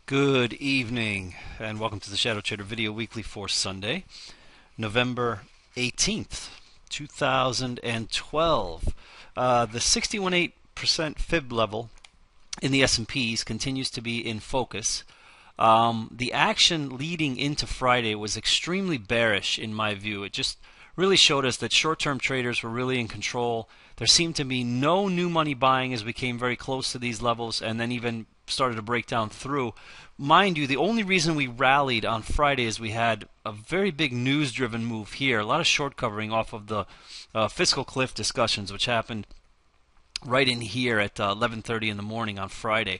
Good evening, and welcome to the Shadow Trader Video Weekly for Sunday, November 18th, 2012. The 61.8% fib level in the S&Ps continues to be in focus. The action leading into Friday was extremely bearish in my view. It just really showed us that short-term traders were really in control. There seemed to be no new money buying as we came very close to these levels and then even started to break down through. Mind you, the only reason we rallied on Friday is we had a very big news-driven move here. A lot of short covering off of the fiscal cliff discussions, which happened right in here at 11:30 in the morning on Friday.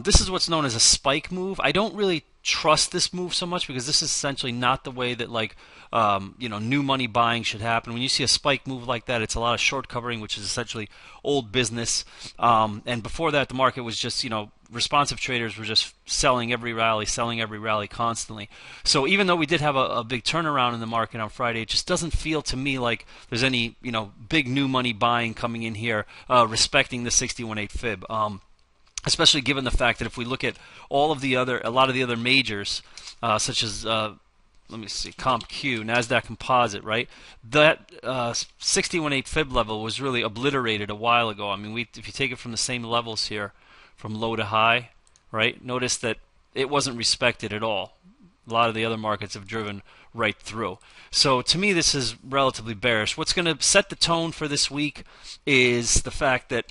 This is what's known as a spike move. I don't really trust this move so much because this is essentially not the way that new money buying should happen. When you see a spike move like that, it's a lot of short covering, which is essentially old business. And before that, the market was just responsive traders were just selling every rally constantly. So even though we did have a big turnaround in the market on Friday, it just doesn't feel to me like there's any big new money buying coming in here respecting the 61.8 fib. Especially given the fact that if we look at a lot of the other majors, such as let me see, CompQ, NASDAQ Composite, right? That 61.8 fib level was really obliterated a while ago. I mean, if you take it from the same levels here, from low to high, right? Notice that it wasn't respected at all. A lot of the other markets have driven right through. So to me, this is relatively bearish. What's going to set the tone for this week is the fact that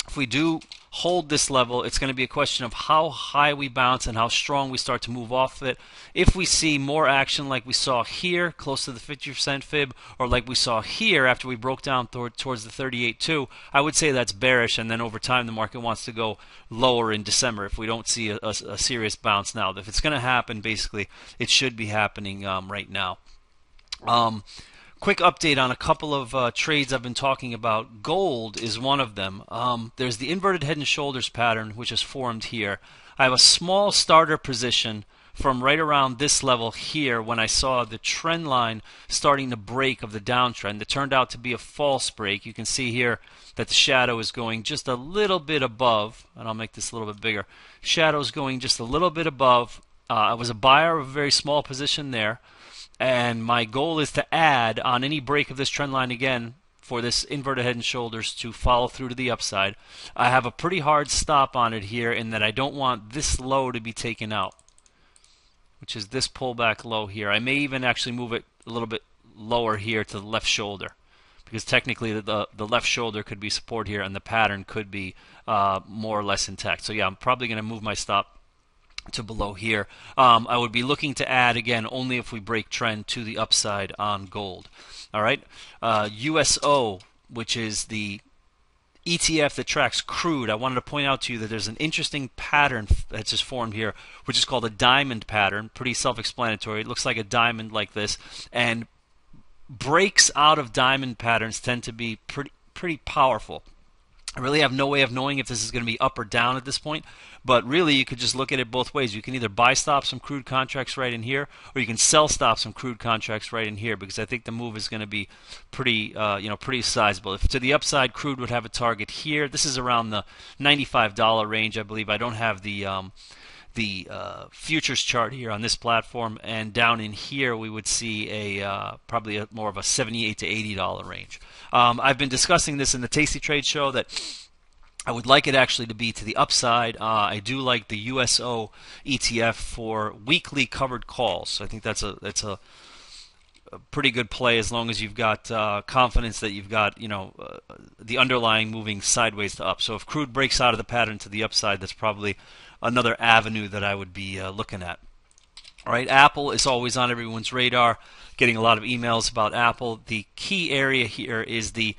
if we do hold this level, it's going to be a question of how high we bounce and how strong we start to move off of it. If we see more action like we saw here, close to the 50% fib, or like we saw here after we broke down towards the 38.2, I would say that's bearish, and then over time the market wants to go lower in December if we don't see a serious bounce now. If it's going to happen, basically, it should be happening right now. Quick update on a couple of trades I've been talking about. Gold is one of them. There's the inverted head and shoulders pattern, which is formed here. I have a small starter position from right around this level here when I saw the trend line starting to break of the downtrend. It turned out to be a false break. You can see here that the shadow is going just a little bit above, and I'll make this a little bit bigger. Shadow is going just a little bit above. I was a buyer of a very small position there. And my goal is to add on any break of this trend line again for this inverted head and shoulders to follow through to the upside. I have a pretty hard stop on it here in that I don't want this low to be taken out, which is this pullback low here. I may even actually move it a little bit lower here to the left shoulder, because technically the left shoulder could be support here and the pattern could be more or less intact. So yeah, I'm probably going to move my stop to below here. I would be looking to add again only if we break trend to the upside on gold. All right, USO, which is the ETF that tracks crude. I wanted to point out to you that there's an interesting pattern that's just formed here, which is called a diamond pattern. Pretty self-explanatory. It looks like a diamond like this, and breaks out of diamond patterns tend to be pretty powerful. I really have no way of knowing if this is going to be up or down at this point, but really you could just look at it both ways. You can either buy stops some crude contracts right in here, or you can sell stops some crude contracts right in here, because I think the move is going to be pretty sizable. If to the upside, crude would have a target here. This is around the $95 range, I believe. I don't have the futures chart here on this platform, and down in here we would see probably more of a $78 to $80 range. I've been discussing this in the Tasty Trade show that I would like it actually to be to the upside. I do like the USO ETF for weekly covered calls. So I think that's a pretty good play as long as you've got confidence that you've got the underlying moving sideways to up. So if crude breaks out of the pattern to the upside, that's probably another avenue that I would be looking at. All right, Apple is always on everyone's radar. Getting a lot of emails about Apple. The key area here is the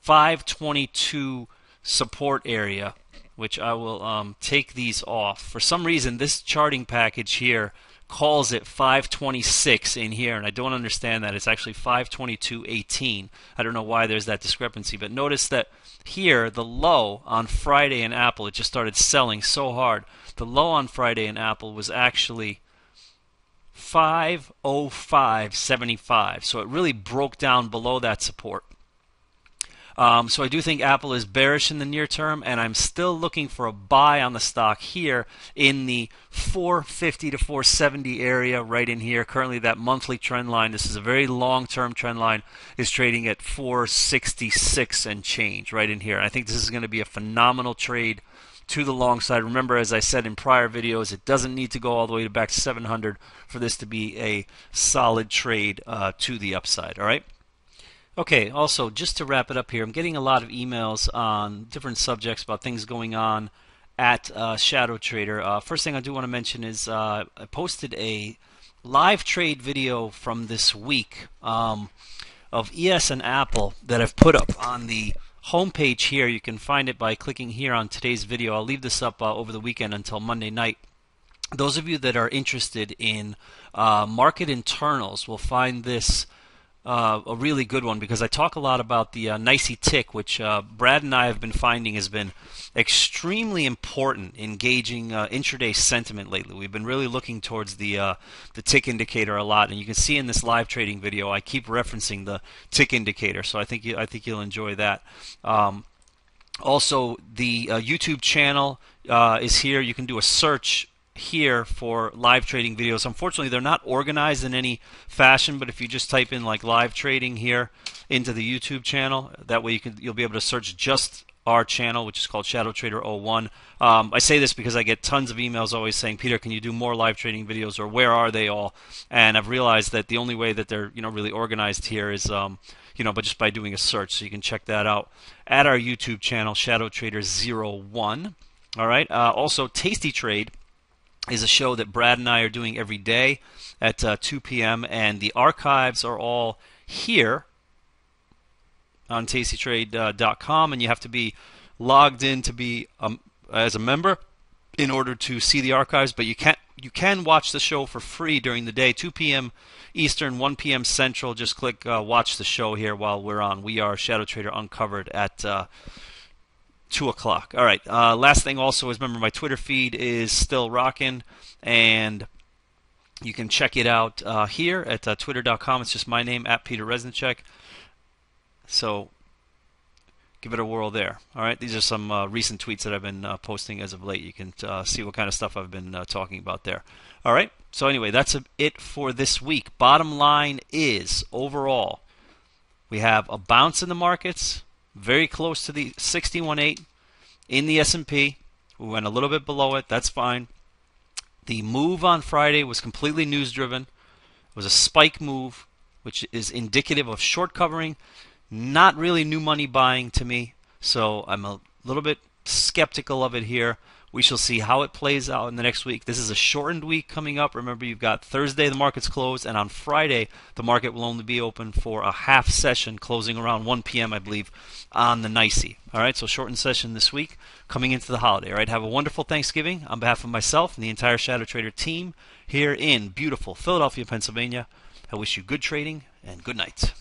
522 support area, which I will take these off. For some reason, this charting package here calls it 526 in here, and I don't understand that. It's actually 522.18. I don't know why there's that discrepancy, but notice that here, the low on Friday in Apple, it just started selling so hard. The low on Friday in Apple was actually 505.75, so it really broke down below that support. So I do think Apple is bearish in the near term, and I'm still looking for a buy on the stock here in the 450 to 470 area right in here. Currently that monthly trend line, this is a very long-term trend line, is trading at 466 and change right in here. I think this is going to be a phenomenal trade to the long side. Remember, as I said in prior videos, it doesn't need to go all the way back to 700 for this to be a solid trade to the upside. All right. Okay, also, just to wrap it up here, I'm getting a lot of emails on different subjects about things going on at Shadow Trader. First thing I do want to mention is I posted a live trade video from this week of ES and Apple that I've put up on the homepage here. You can find it by clicking here on today's video. I'll leave this up over the weekend until Monday night. Those of you that are interested in market internals will find this a really good one, because I talk a lot about the NYSE tick, which Brad and I have been finding has been extremely important in gauging intraday sentiment lately. We've been really looking towards the tick indicator a lot, and you can see in this live trading video I keep referencing the tick indicator, so I think you'll enjoy that. Also, the YouTube channel is here. You can do a search here for live trading videos. Unfortunately, they're not organized in any fashion, but if you just type in like live trading here into the YouTube channel, that way you'll be able to search just our channel, which is called Shadow Trader 01. I say this because I get tons of emails always saying, Peter, can you do more live trading videos, or where are they all? And I've realized that the only way that they're really organized here is but just by doing a search. So you can check that out at our YouTube channel, Shadow Trader 01. All right. Also, Tasty Trade is a show that Brad and I are doing every day at 2 p.m. and the archives are all here on tastytrade.com, and you have to be logged in to be as a member in order to see the archives. But you can watch the show for free during the day, 2 p.m. Eastern, 1 p.m. Central. Just click watch the show here while we're on. We are Shadow Trader Uncovered at 2 o'clock. All right. Last thing also is, remember, my Twitter feed is still rocking, and you can check it out here at twitter.com. It's just my name, at Peter Reznicek. So give it a whirl there. All right. These are some recent tweets that I've been posting as of late. You can see what kind of stuff I've been talking about there. All right. So anyway, that's it for this week. Bottom line is, overall, we have a bounce in the markets, very close to the 61.8 in the S&P. We went a little bit below it. That's fine. The move on Friday was completely news-driven. It was a spike move, which is indicative of short covering, not really new money buying to me. So I'm a little bit skeptical of it here. We shall see how it plays out in the next week. This is a shortened week coming up. Remember, you've got Thursday, the market's closed, and on Friday, the market will only be open for a half session, closing around 1 p.m., I believe, on the NYSE. All right, so shortened session this week, coming into the holiday. All right, have a wonderful Thanksgiving on behalf of myself and the entire Shadow Trader team here in beautiful Philadelphia, Pennsylvania. I wish you good trading and good night.